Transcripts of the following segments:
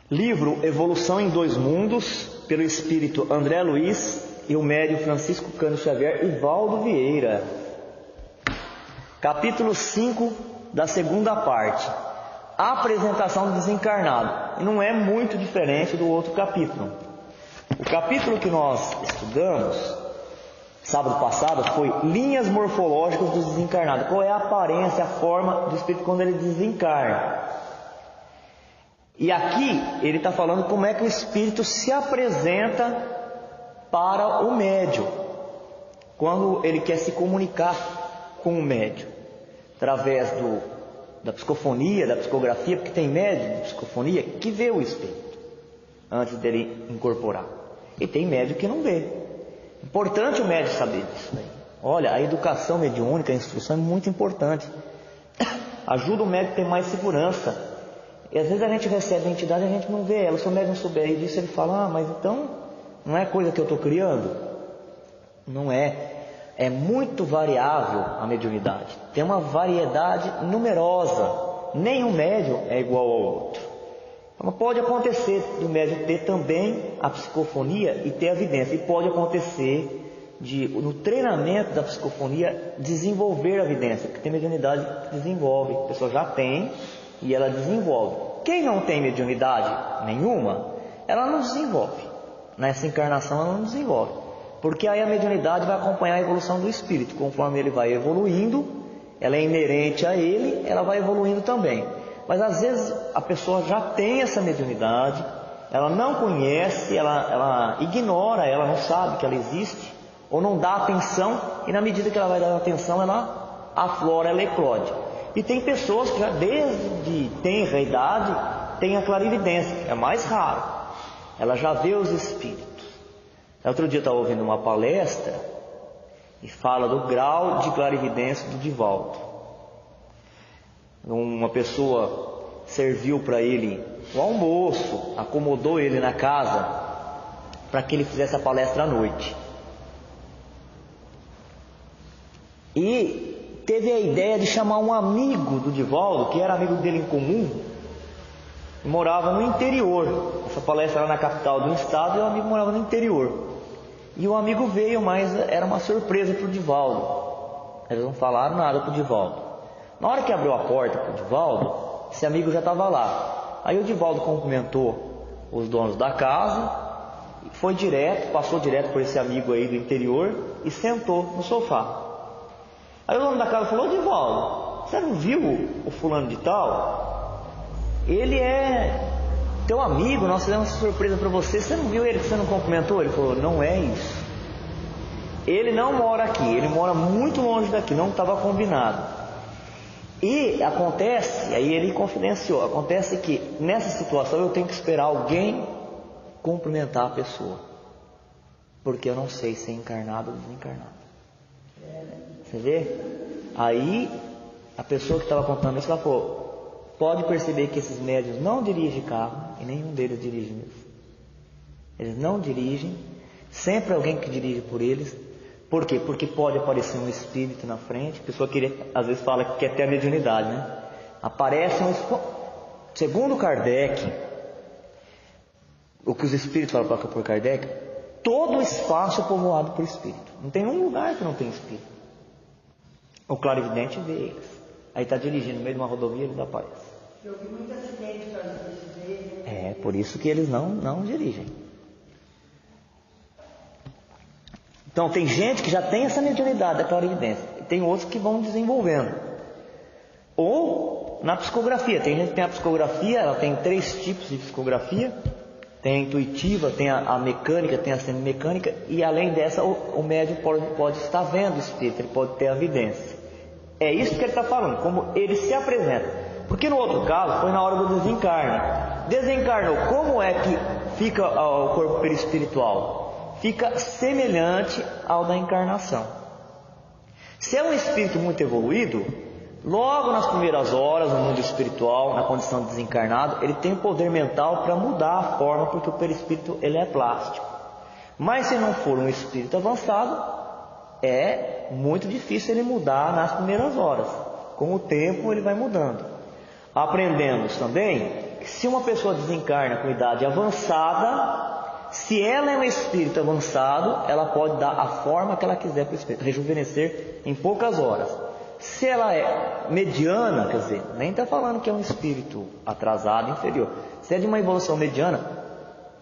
Livro Evolução em Dois Mundos, pelo espírito André Luiz e o médium Francisco Cândido Xavier e Valdo Vieira. Capítulo 5 da segunda parte. A apresentação do desencarnado. E não é muito diferente do outro capítulo. O capítulo que nós estudamos sábado passado foi linhas morfológicas do desencarnado. Qual é a aparência, a forma do espírito quando ele desencarna? E aqui ele está falando como é que o espírito se apresenta para o médium quando ele quer se comunicar com o médium, através da psicofonia, da psicografia, porque tem médium de psicofonia que vê o espírito antes dele incorporar, e tem médium que não vê. Importante o médium saber disso aí. Olha, a educação mediúnica, a instrução é muito importante. Ajuda o médium a ter mais segurança. E às vezes a gente recebe a entidade e a gente não vê ela. Se o médium souber disso, ele fala: mas então não é coisa que eu estou criando? Não é. É muito variável a mediunidade. Tem uma variedade numerosa. Nenhum médium é igual ao outro. Então pode acontecer do médium ter também a psicofonia e ter a evidência. E pode acontecer no treinamento da psicofonia desenvolver a evidência. Porque tem mediunidade que desenvolve. A pessoa já tem e ela desenvolve. Quem não tem mediunidade nenhuma, ela não desenvolve. Nessa encarnação ela não desenvolve. Porque aí a mediunidade vai acompanhar a evolução do espírito. Conforme ele vai evoluindo, ela é inerente a ele, ela vai evoluindo também. Mas às vezes a pessoa já tem essa mediunidade, ela não conhece, ela ignora, ela não sabe que ela existe, ou não dá atenção, e na medida que ela vai dar atenção, ela aflora, ela eclode. E tem pessoas que já desde tenra idade têm a clarividência, que é mais raro. Ela já vê os espíritos. Outro dia eu estava ouvindo uma palestra e fala do grau de clarividência do Divaldo. Uma pessoa serviu para ele o almoço, acomodou ele na casa para que ele fizesse a palestra à noite. E teve a ideia de chamar um amigo do Divaldo, que era amigo dele em comum, e morava no interior. Essa palestra era na capital do estado e o amigo morava no interior. E o amigo veio, mas era uma surpresa para o Divaldo. Eles não falaram nada para o Divaldo. Na hora que abriu a porta para o Divaldo, esse amigo já estava lá. Aí o Divaldo cumprimentou os donos da casa, foi direto, passou direto por esse amigo aí do interior e sentou no sofá. Aí o dono da casa falou: Divaldo, você não viu o fulano de tal? Ele é teu amigo, nós fizemos essa surpresa para você. Você não viu ele, que você não cumprimentou? Ele falou: não é isso. Ele não mora aqui, ele mora muito longe daqui, não estava combinado. E acontece, aí ele confidenciou, acontece que nessa situação eu tenho que esperar alguém cumprimentar a pessoa, porque eu não sei se é encarnado ou desencarnado. Você vê? Aí a pessoa que estava contando isso, ela falou: pode perceber que esses médiuns não dirigem carro, e nenhum deles dirige mesmo. Eles não dirigem, sempre alguém que dirige por eles. Por quê? Porque pode aparecer um espírito na frente. A pessoa às vezes fala que quer ter a mediunidade, né? Aparece um espírito. Segundo Kardec, o que os espíritos falam por Kardec, todo o espaço é povoado por espírito. Não tem um lugar que não tem espírito. O clarividente vê eles. Aí está dirigindo no meio de uma rodovia, ele aparece. Eu vi muitos acidentes para dirigir. É, por isso que eles não dirigem. Então tem gente que já tem essa mediunidade da clarividência, e tem outros que vão desenvolvendo. Ou na psicografia, tem gente que tem a psicografia, ela tem 3 tipos de psicografia. Tem a intuitiva, tem a mecânica, tem a semimecânica, e além dessa o médium pode estar vendo o espírito, ele pode ter a evidência. É isso que ele está falando, como ele se apresenta. Porque no outro caso foi na hora do desencarne. Desencarnou, como é que fica o corpo perispiritual? Fica semelhante ao da encarnação. Se é um espírito muito evoluído, logo nas primeiras horas no mundo espiritual, na condição de desencarnado, ele tem o poder mental para mudar a forma, porque o perispírito ele é plástico. Mas se não for um espírito avançado, é muito difícil ele mudar nas primeiras horas. Com o tempo ele vai mudando. Aprendemos também que se uma pessoa desencarna com idade avançada, se ela é um espírito avançado, ela pode dar a forma que ela quiser para o espírito, rejuvenescer em poucas horas. Se ela é mediana, quer dizer, nem está falando que é um espírito atrasado, inferior. Se é de uma evolução mediana,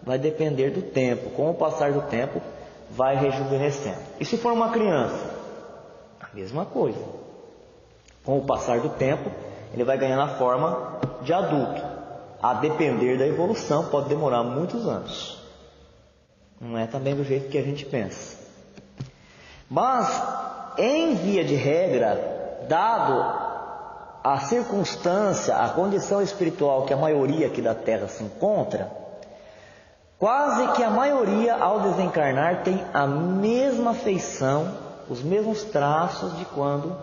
vai depender do tempo. Com o passar do tempo, vai rejuvenescendo. E se for uma criança? A mesma coisa. Com o passar do tempo, ele vai ganhando a forma de adulto. A depender da evolução, pode demorar muitos anos. Não é também do jeito que a gente pensa. Mas, em via de regra, dado a circunstância, a condição espiritual que a maioria aqui da Terra se encontra, quase que a maioria, ao desencarnar, tem a mesma feição, os mesmos traços de quando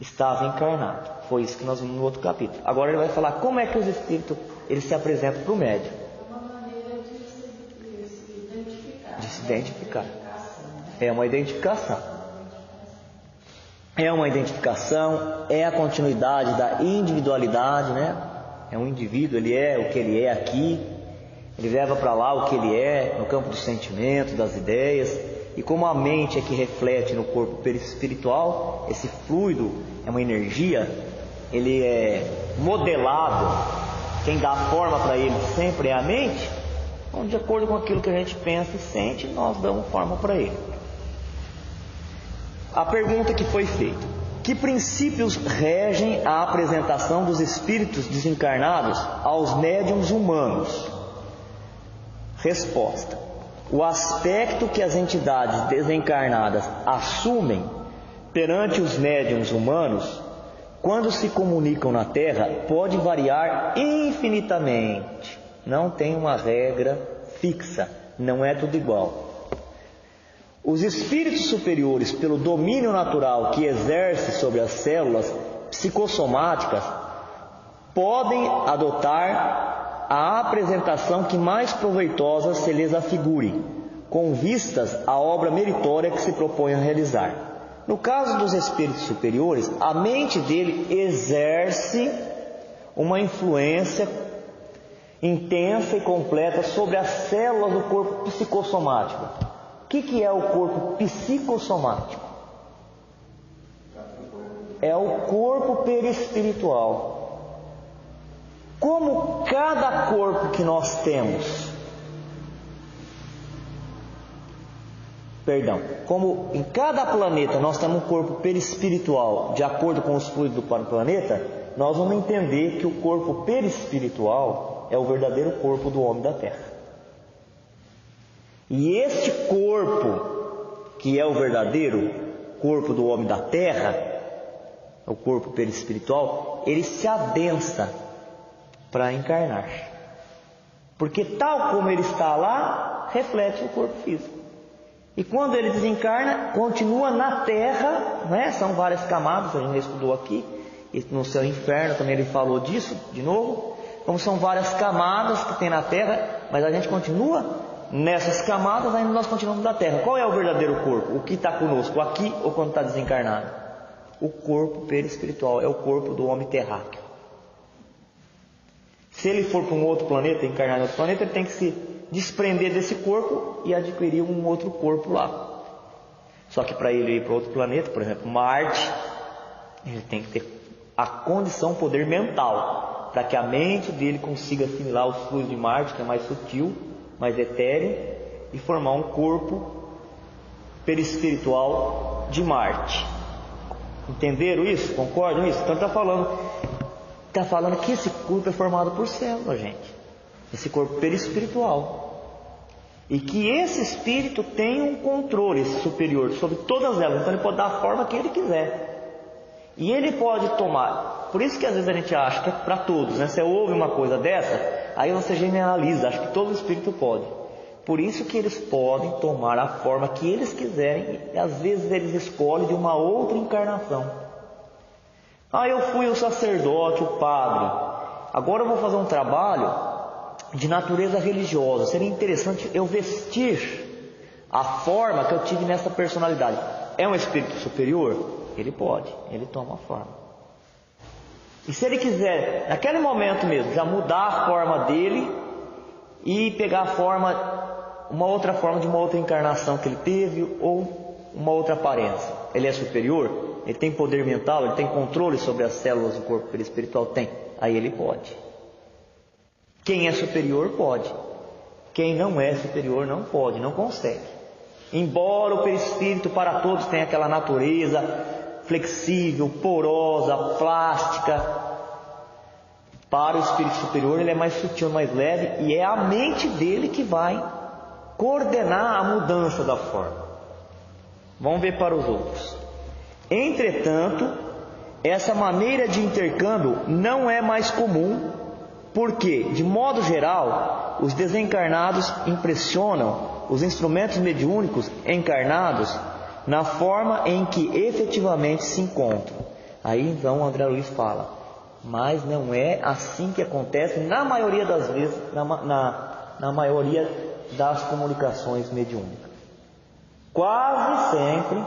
estava encarnado. Foi isso que nós vimos no outro capítulo. Agora ele vai falar como é que os espíritos eles se apresentam para o médium. É uma maneira de se identificar. De se identificar. É uma identificação. É uma identificação, é a continuidade da individualidade, né? É um indivíduo, ele é o que ele é aqui, ele leva para lá o que ele é, no campo dos sentimentos, das ideias, e como a mente é que reflete no corpo perispiritual, esse fluido é uma energia, ele é modelado, quem dá forma para ele sempre é a mente, então, de acordo com aquilo que a gente pensa e sente, nós damos forma para ele. A pergunta que foi feita: que princípios regem a apresentação dos espíritos desencarnados aos médiuns humanos? Resposta: o aspecto que as entidades desencarnadas assumem perante os médiuns humanos, quando se comunicam na Terra, pode variar infinitamente. Não tem uma regra fixa, não é tudo igual. Os espíritos superiores, pelo domínio natural que exerce sobre as células psicossomáticas, podem adotar a apresentação que mais proveitosa se lhes afigure, com vistas à obra meritória que se propõe a realizar. No caso dos espíritos superiores, a mente dele exerce uma influência intensa e completa sobre as células do corpo psicossomático. O que é o corpo psicossomático? É o corpo perispiritual. Como cada corpo que nós temos, como em cada planeta nós temos um corpo perispiritual, de acordo com os fluidos do planeta, nós vamos entender que o corpo perispiritual é o verdadeiro corpo do homem da Terra. E este corpo, que é o verdadeiro corpo do homem da Terra, o corpo perispiritual, ele se adensa para encarnar. Porque tal como ele está lá, reflete o corpo físico. E quando ele desencarna, continua na Terra, né? São várias camadas, a gente já estudou aqui, e no Céu e Inferno também ele falou disso, de novo. Como são várias camadas que tem na Terra, mas a gente continua nessas camadas, ainda nós continuamos na Terra. Qual é o verdadeiro corpo? O que está conosco aqui ou quando está desencarnado? O corpo perispiritual, é o corpo do homem terráqueo. Se ele for para um outro planeta, encarnar em outro planeta, ele tem que se desprender desse corpo e adquirir um outro corpo lá. Só que para ele ir para outro planeta, por exemplo, Marte, ele tem que ter a condição, o poder mental, para que a mente dele consiga assimilar os fluidos de Marte, que é mais sutil, mais etéreo, e formar um corpo perispiritual de Marte. Entenderam isso? Concordam isso? Então está falando que esse corpo é formado por células, gente. Esse corpo perispiritual. E que esse espírito tem um controle superior sobre todas elas. Então ele pode dar a forma que ele quiser. E ele pode tomar. Por isso que às vezes a gente acha que é para todos, né? Você ouve uma coisa dessa, aí você generaliza, acha que todo espírito pode. Por isso que eles podem tomar a forma que eles quiserem, e às vezes eles escolhem de uma outra encarnação. Eu fui o sacerdote, o padre, agora eu vou fazer um trabalho de natureza religiosa. Seria interessante eu vestir a forma que eu tive nessa personalidade. É um espírito superior? Ele pode, ele toma a forma. E se ele quiser, naquele momento mesmo, já mudar a forma dele e pegar a forma, uma outra forma de uma outra encarnação que ele teve ou uma outra aparência, ele é superior? Ele tem poder mental? Ele tem controle sobre as células do corpo perispiritual? Tem. Aí ele pode. Quem é superior pode. Quem não é superior não pode, não consegue. Embora o perispírito para todos tenha aquela natureza flexível, porosa, plástica, para o espírito superior ele é mais sutil, mais leve, e é a mente dele que vai coordenar a mudança da forma. Vamos ver para os outros. Entretanto, essa maneira de intercâmbio não é mais comum, porque, de modo geral, os desencarnados impressionam os instrumentos mediúnicos encarnados na forma em que efetivamente se encontram. Aí então o André Luiz fala, mas não é assim que acontece na maioria das vezes, na maioria das comunicações mediúnicas. Quase sempre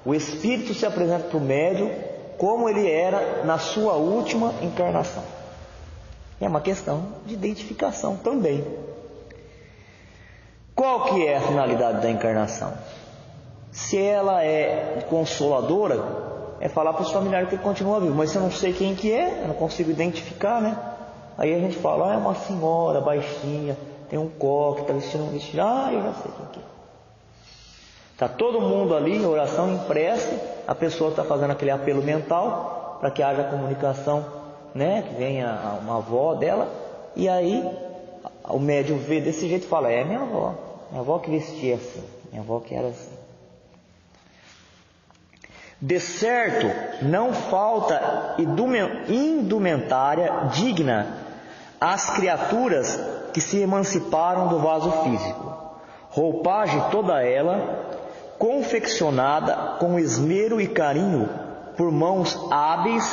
o espírito se apresenta para o médium como ele era na sua última encarnação. É uma questão de identificação também. Qual que é a finalidade da encarnação? Se ela é consoladora, é falar para os familiares que ele continua vivo, mas se eu não sei quem que é, eu não consigo identificar, né? Aí a gente fala, é uma senhora baixinha, tem um coque, está vestindo um vestido, eu já sei quem que é. Está todo mundo ali em oração, em prece, a pessoa está fazendo aquele apelo mental para que haja comunicação, né? Que venha uma avó dela, e aí o médium vê desse jeito e fala, é minha avó que vestia assim, minha avó que era assim. De certo, não falta indumentária digna às criaturas que se emanciparam do vaso físico. Roupagem toda ela, confeccionada com esmero e carinho por mãos hábeis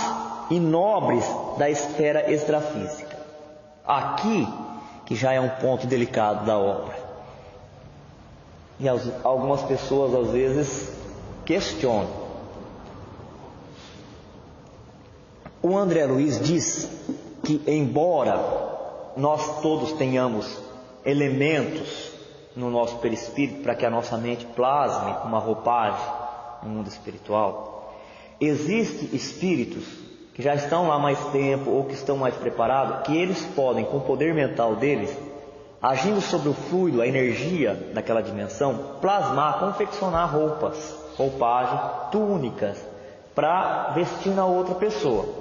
e nobres da esfera extrafísica. Aqui, que já é um ponto delicado da obra. E algumas pessoas às vezes questionam. O André Luiz diz que, embora nós todos tenhamos elementos no nosso perispírito para que a nossa mente plasme uma roupagem no mundo espiritual, existem espíritos que já estão lá mais tempo ou que estão mais preparados, que eles podem, com o poder mental deles, agindo sobre o fluido, a energia daquela dimensão, plasmar, confeccionar roupas, roupagem, túnicas, para vestir na outra pessoa.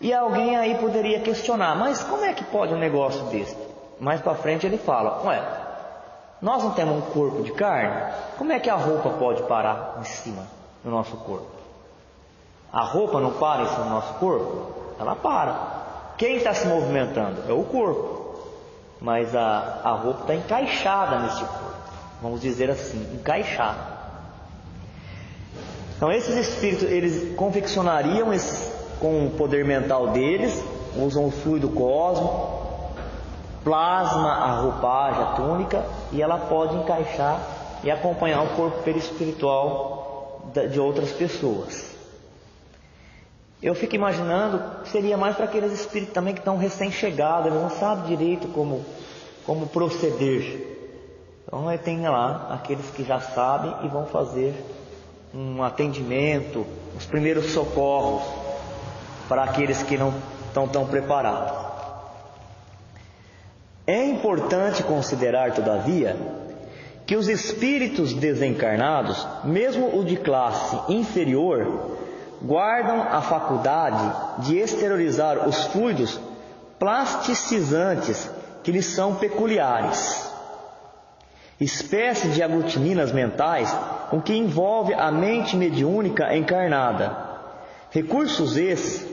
E alguém aí poderia questionar, mas como é que pode um negócio desse? Mais para frente ele fala, nós não temos um corpo de carne? Como é que a roupa pode parar em cima do nosso corpo? A roupa não para em cima do nosso corpo? Ela para. Quem está se movimentando? É o corpo. Mas a roupa está encaixada nesse corpo. Vamos dizer assim, encaixada. Então esses espíritos, eles confeccionariam com o poder mental deles, usam o fluido cósmico, plasma a roupagem, a túnica, e ela pode encaixar e acompanhar o corpo perispiritual de outras pessoas. Eu fico imaginando que seria mais para aqueles espíritos também que estão recém-chegados, eles não sabem direito como proceder. Então tem lá aqueles que já sabem e vão fazer um atendimento, os primeiros socorros para aqueles que não estão tão preparados. É importante considerar, todavia, que os espíritos desencarnados, mesmo o de classe inferior, guardam a faculdade de exteriorizar os fluidos plasticizantes que lhes são peculiares, espécie de aglutininas mentais com que envolve a mente mediúnica encarnada, recursos esses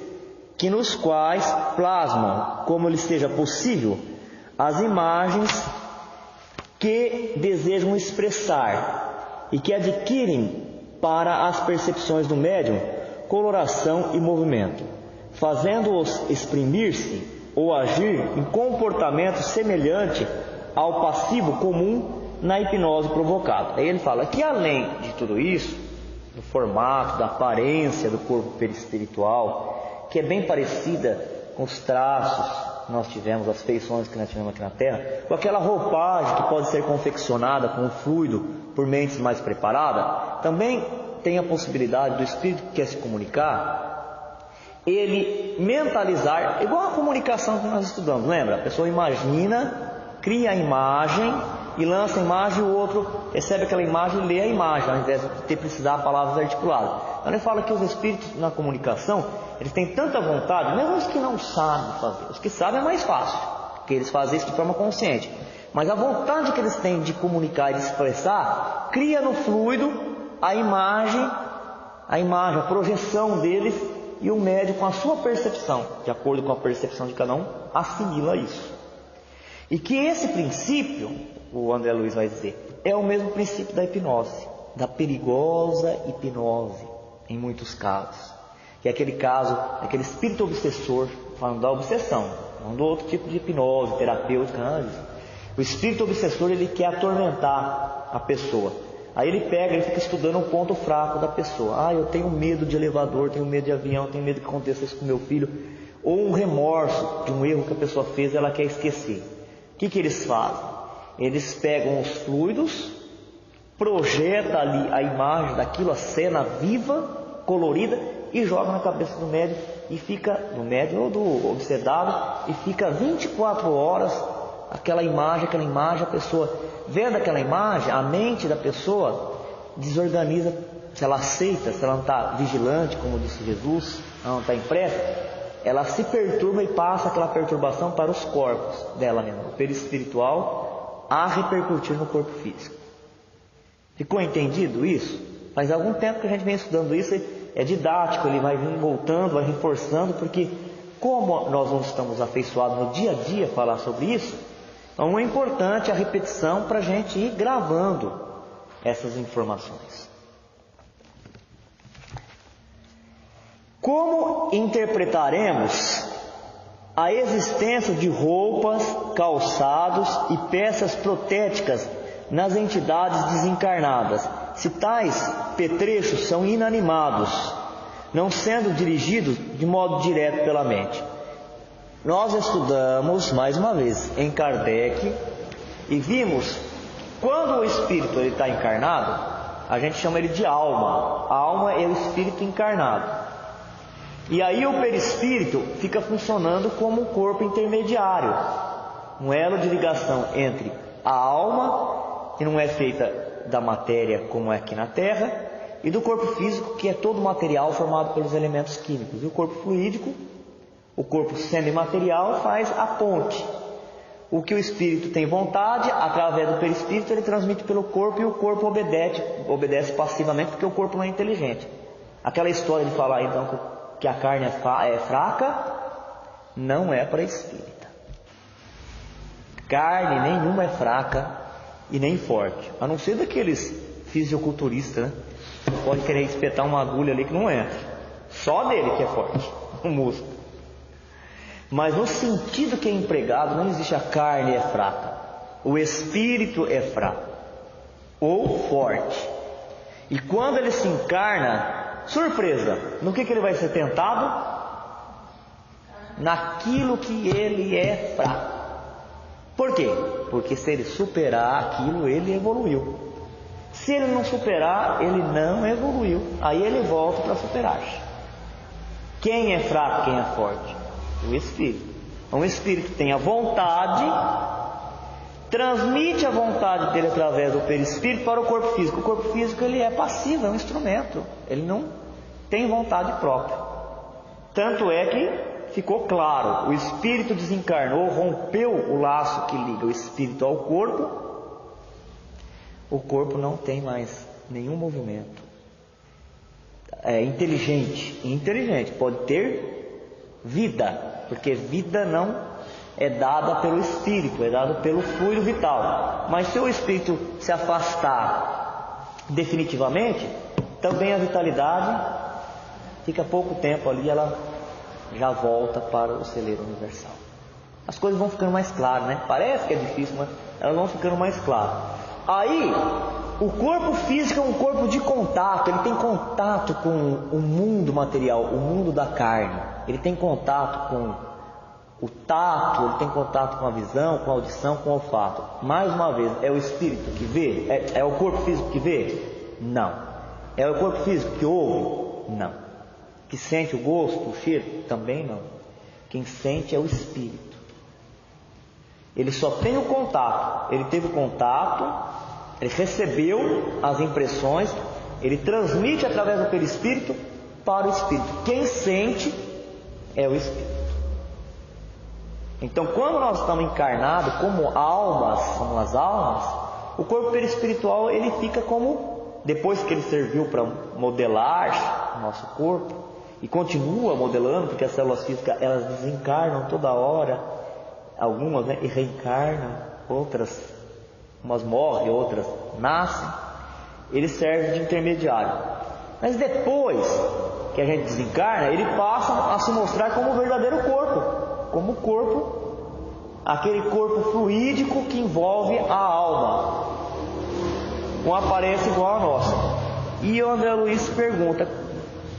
que nos quais plasmam, como lhes seja possível, as imagens que desejam expressar e que adquirem para as percepções do médium coloração e movimento, fazendo-os exprimir-se ou agir em comportamento semelhante ao passivo comum na hipnose provocada. Aí ele fala que além de tudo isso, do formato, da aparência do corpo perispiritual, que é bem parecida com os traços que nós tivemos, as feições que nós tivemos aqui na Terra, com aquela roupagem que pode ser confeccionada com um fluido por mentes mais preparadas, também tem a possibilidade do espírito que quer se comunicar, ele mentalizar, igual a comunicação que nós estudamos, lembra? A pessoa imagina, cria a imagem e lança a imagem, e o outro recebe aquela imagem e lê a imagem, ao invés de precisar palavras articuladas. Então ele fala que os espíritos na comunicação, eles têm tanta vontade, mesmo os que não sabem fazer, os que sabem é mais fácil, porque eles fazem isso de forma consciente, mas a vontade que eles têm de comunicar e de expressar, cria no fluido a imagem, a projeção deles, e o médium, com a sua percepção, de acordo com a percepção de cada um, assimila isso. E que esse princípio, o André Luiz vai dizer, é o mesmo princípio da hipnose, da perigosa hipnose, em muitos casos. Que é aquele caso, aquele espírito obsessor, falando da obsessão, não do outro tipo de hipnose, terapêutica, nada disso. O espírito obsessor, ele quer atormentar a pessoa. Aí ele pega, ele fica estudando um ponto fraco da pessoa. Eu tenho medo de elevador, tenho medo de avião, tenho medo que aconteça isso com meu filho. Ou um remorso de um erro que a pessoa fez, ela quer esquecer. O que eles fazem? Eles pegam os fluidos, projetam ali a imagem daquilo, a cena viva, colorida, e jogam na cabeça do médium, e fica, do médium ou do obsedado, e fica 24 horas aquela imagem, a pessoa vendo aquela imagem, a mente da pessoa desorganiza, se ela aceita, se ela não está vigilante, como disse Jesus, ela não está impressa, ela se perturba e passa aquela perturbação para os corpos dela mesma, o perispiritual, a repercutir no corpo físico. Ficou entendido isso? Faz algum tempo que a gente vem estudando isso, é didático, ele vai voltando, vai reforçando, porque como nós não estamos afeiçoados no dia a dia a falar sobre isso, então é importante a repetição para a gente ir gravando essas informações. Como interpretaremos a existência de roupas, calçados e peças protéticas nas entidades desencarnadas, se tais petrechos são inanimados, não sendo dirigidos de modo direto pela mente? Nós estudamos, mais uma vez, em Kardec, e vimos, quando o espírito está encarnado, a gente chama ele de alma. A alma é o espírito encarnado. E aí o perispírito fica funcionando como um corpo intermediário, um elo de ligação entre a alma, que não é feita da matéria como é aqui na Terra, e do corpo físico, que é todo material formado pelos elementos químicos. E o corpo fluídico, o corpo semimaterial, faz a ponte. O que o espírito tem vontade, através do perispírito, ele transmite pelo corpo, e o corpo obedece passivamente, porque o corpo não é inteligente. Aquela história de falar então que a carne é fraca, não é para espírita. Carne nenhuma é fraca e nem forte, a não ser daqueles fisiculturistas, né? Pode querer espetar uma agulha ali que não entra, só dele que é forte, o músculo. Mas no sentido que é empregado, não existe a carne é fraca, o espírito é fraco ou forte. E quando ele se encarna, surpresa, no que ele vai ser tentado? Naquilo que ele é fraco. Por quê? Porque se ele superar aquilo, ele evoluiu. Se ele não superar, ele não evoluiu. Aí ele volta para superar. Quem é fraco, quem é forte? O espírito. Então, o espírito tem a vontade, transmite a vontade dele através do perispírito para o corpo físico. O corpo físico, ele é passivo, é um instrumento, ele não tem vontade própria. Tanto é que ficou claro, o espírito desencarnou, rompeu o laço que liga o espírito ao corpo, o corpo não tem mais nenhum movimento. É inteligente, pode ter vida, porque vida não é dada pelo espírito, é dada pelo fluido vital. Mas se o espírito se afastar definitivamente, também a vitalidade fica pouco tempo ali, ela já volta para o celeiro universal. As coisas vão ficando mais claras, né? Parece que é difícil, mas elas vão ficando mais claras. Aí, o corpo físico é um corpo de contato, ele tem contato com o mundo material, o mundo da carne. Ele tem contato com o tato, ele tem contato com a visão, com a audição, com o olfato. Mais uma vez, é o espírito que vê? É o corpo físico que vê? Não. É o corpo físico que ouve? Não. Que sente o gosto, o cheiro? Também não. Quem sente é o espírito. Ele só tem o contato. Ele teve o contato, ele recebeu as impressões, ele transmite através do perispírito para o espírito. Quem sente é o espírito. Então, quando nós estamos encarnados como almas, somos as almas, o corpo perispiritual ele fica como, depois que ele serviu para modelar o nosso corpo, e continua modelando, porque as células físicas elas desencarnam toda hora, algumas, né, e reencarnam, outras, umas morrem, outras nascem, ele serve de intermediário. Mas depois que a gente desencarna, ele passa a se mostrar como o verdadeiro corpo, como o corpo, aquele corpo fluídico que envolve a alma, com aparência igual a nossa. E o André Luiz pergunta,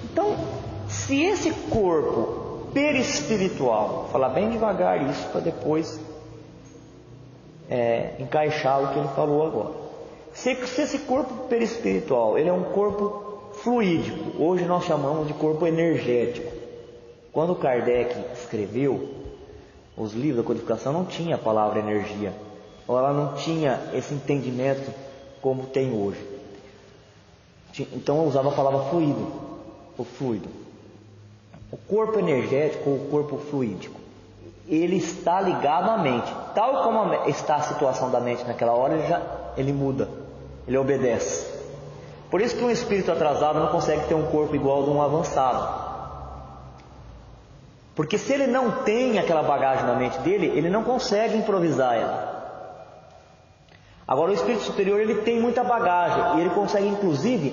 então, se esse corpo perispiritual, vou falar bem devagar isso para depois encaixar o que ele falou agora. Se esse corpo perispiritual, ele é um corpo fluídico, hoje nós chamamos de corpo energético. Quando Kardec escreveu os livros da codificação, não tinha a palavra energia, ou ela não tinha esse entendimento como tem hoje. Então eu usava a palavra fluido, o fluido. O corpo energético ou o corpo fluídico, ele está ligado à mente. Tal como está a situação da mente naquela hora, ele muda, ele obedece. Por isso que um espírito atrasado não consegue ter um corpo igual a de um avançado. Porque se ele não tem aquela bagagem na mente dele, ele não consegue improvisar ela. Agora o espírito superior ele tem muita bagagem, e ele consegue inclusive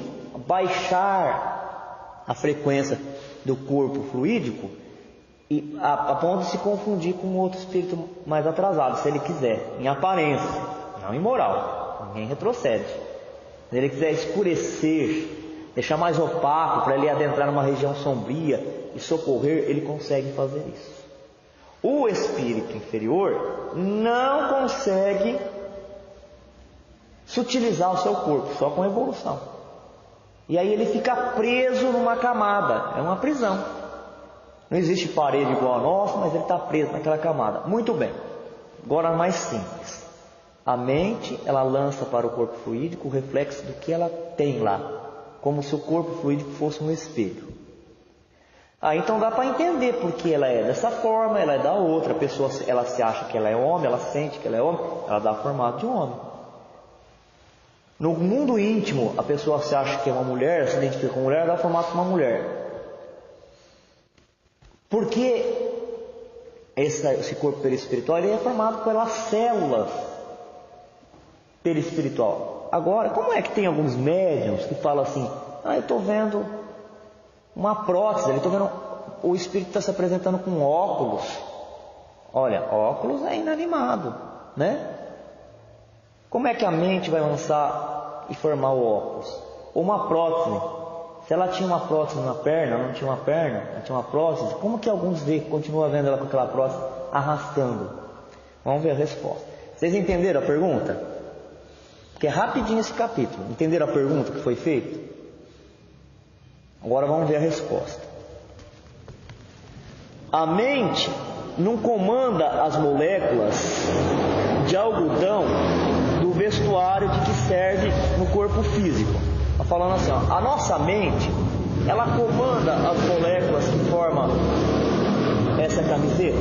baixar a frequência do corpo fluídico e a ponto de se confundir com outro espírito mais atrasado, se ele quiser, em aparência, não em moral, ninguém retrocede. Se ele quiser escurecer, deixar mais opaco para ele adentrar numa região sombria e socorrer, ele consegue fazer isso. O espírito inferior não consegue sutilizar o seu corpo, só com evolução. E aí ele fica preso numa camada, é uma prisão. Não existe parede igual a nossa, mas ele está preso naquela camada. Muito bem, agora mais simples. A mente, ela lança para o corpo fluídico o reflexo do que ela tem lá, como se o corpo fluídico fosse um espelho. Então dá para entender porque ela é dessa forma, ela é da outra. A pessoa, ela se acha que ela é homem, ela sente que ela é homem, ela dá formato de homem. No mundo íntimo, a pessoa se acha que é uma mulher, se identifica com mulher, dá formato de uma mulher. Porque esse corpo perispiritual ele é formado pelas células perispiritual. Agora, como é que tem alguns médiuns que falam assim, eu estou vendo uma prótese, eu estou vendo o espírito está se apresentando com óculos. Olha, óculos é inanimado, né? Como é que a mente vai lançar e formar o óculos? Ou uma prótese. Se ela tinha uma prótese na perna, não tinha uma perna, ela tinha uma prótese, como que alguns continuam vendo ela com aquela prótese arrastando? Vamos ver a resposta. Vocês entenderam a pergunta? Porque é rapidinho esse capítulo. Entenderam a pergunta que foi feita? Agora vamos ver a resposta. A mente não comanda as moléculas de algodão do vestuário de que serve no corpo físico. Está falando assim, a nossa mente, ela comanda as moléculas que formam essa camiseta.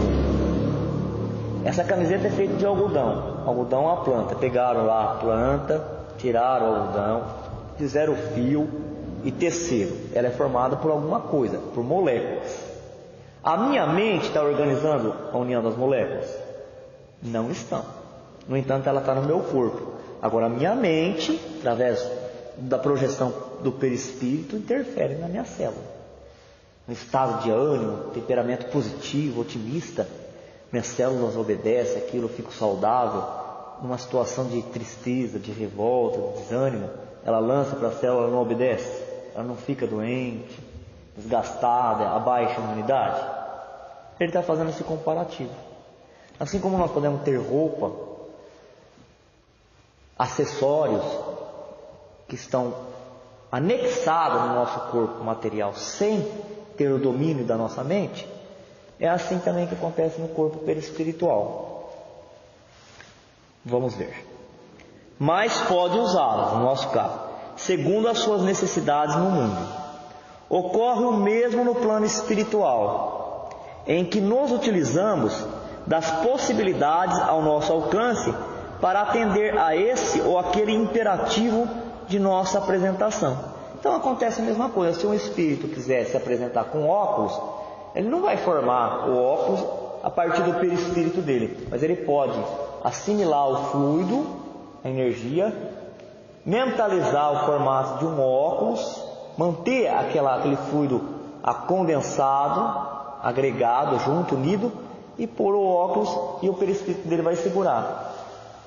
Essa camiseta é feita de algodão. Algodão é uma planta. Pegaram lá a planta, tiraram o algodão, fizeram o fio e teceram. Ela é formada por alguma coisa, por moléculas. A minha mente está organizando a união das moléculas? Não estão. No entanto, ela está no meu corpo. Agora, a minha mente, através da projeção do perispírito, interfere na minha célula. No estado de ânimo, temperamento positivo, otimista, minhas células obedecem aquilo, eu fico saudável, numa situação de tristeza, de revolta, de desânimo, ela lança para a célula, ela não obedece, ela não fica doente, desgastada, abaixa a imunidade. Ele está fazendo esse comparativo. Assim como nós podemos ter roupa, acessórios que estão anexados no nosso corpo material sem ter o domínio da nossa mente, é assim também que acontece no corpo perispiritual. Vamos ver. Mas pode usá-los, no nosso caso, segundo as suas necessidades no mundo. Ocorre o mesmo no plano espiritual, em que nos utilizamos das possibilidades ao nosso alcance para atender a esse ou aquele imperativo de nossa apresentação. Então acontece a mesma coisa. Se um espírito quiser se apresentar com óculos, ele não vai formar o óculos a partir do perispírito dele, mas ele pode assimilar o fluido, a energia, mentalizar o formato de um óculos, manter aquele fluido condensado, agregado, junto, unido, e pôr o óculos e o perispírito dele vai segurar.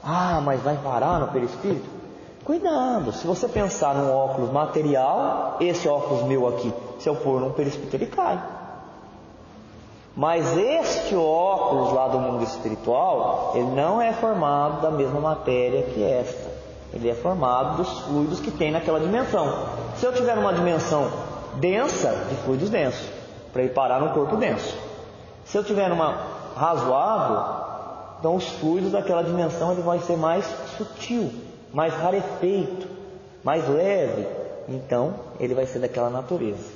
Ah, mas vai parar no perispírito? Cuidado, se você pensar num óculos material, esse óculos meu aqui, se eu pôr num perispírito, ele cai. Mas este óculos lá do mundo espiritual, ele não é formado da mesma matéria que esta. Ele é formado dos fluidos que tem naquela dimensão. Se eu tiver uma dimensão densa, de fluidos densos, para ele parar no corpo denso. Se eu tiver uma razoável, então os fluidos daquela dimensão ele vai ser mais sutil, mais rarefeito, mais leve. Então ele vai ser daquela natureza.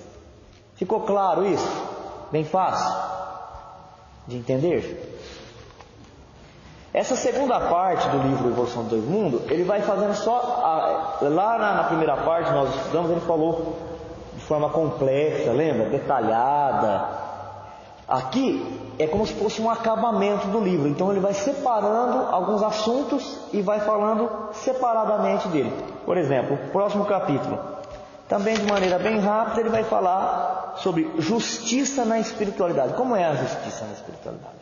Ficou claro isso? Bem fácil de entender? Essa segunda parte do livro Evolução dos Dois Mundos, ele vai fazendo só... lá na primeira parte nós estudamos, ele falou de forma complexa, lembra? Detalhada. Aqui é como se fosse um acabamento do livro. Então ele vai separando alguns assuntos e vai falando separadamente dele. Por exemplo, o próximo capítulo, também de maneira bem rápida, ele vai falar sobre justiça na espiritualidade. Como é a justiça na espiritualidade?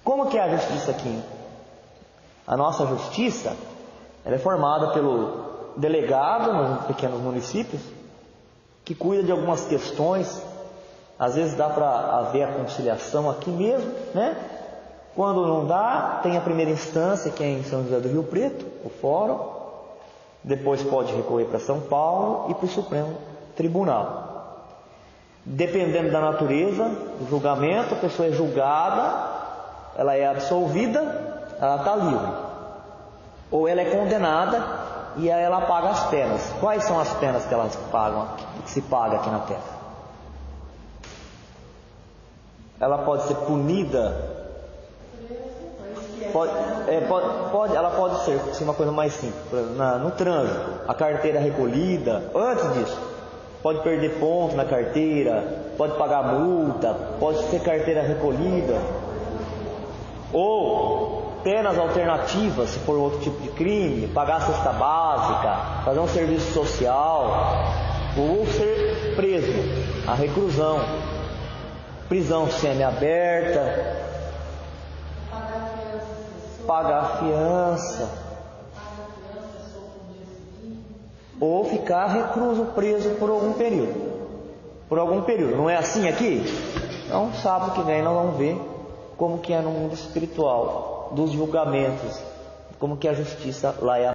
Como que é a justiça aqui? A nossa justiça, ela é formada pelo delegado nos pequenos municípios, que cuida de algumas questões. Às vezes dá para haver a conciliação aqui mesmo, né? Quando não dá, tem a primeira instância, que é em São José do Rio Preto, o fórum. Depois pode recorrer para São Paulo e para o Supremo Tribunal. Dependendo da natureza do julgamento, a pessoa é julgada, ela é absolvida, ela está livre. Ou ela é condenada e aí ela paga as penas. Quais são as penas que elas pagam, que se paga aqui na Terra? Ela pode ser punida, ela pode ser uma coisa mais simples, no trânsito, a carteira recolhida. Antes disso, pode perder ponto na carteira, pode pagar multa, pode ser carteira recolhida, ou penas alternativas, se for outro tipo de crime, pagar a cesta básica, fazer um serviço social, ou ser preso, a reclusão, prisão semiaberta, pagar a fiança, ou ficar recluso, preso por algum período. Não é assim aqui? Então, sábado que vem nós vamos ver como que é no mundo espiritual, dos julgamentos, como que a justiça lá é